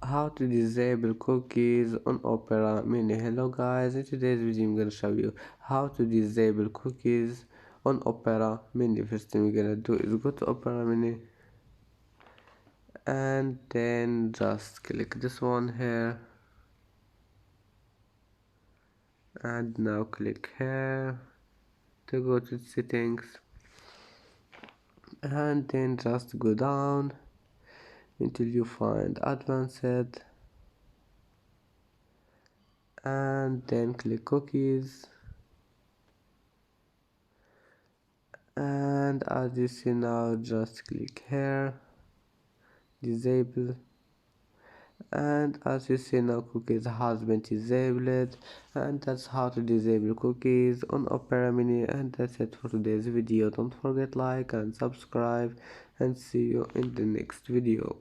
How to disable cookies on Opera Mini. Hello guys, in today's video I'm gonna show you how to disable cookies on Opera Mini. First thing we're gonna do is go to Opera Mini and then just click this one here and now click here to go to settings and then just go down until you find advanced and then click cookies, and as you see now just click here disable, and as you see now cookies has been disabled. And that's how to disable cookies on Opera Mini. And that's it for today's video. Don't forget like and subscribe, and see you in the next video.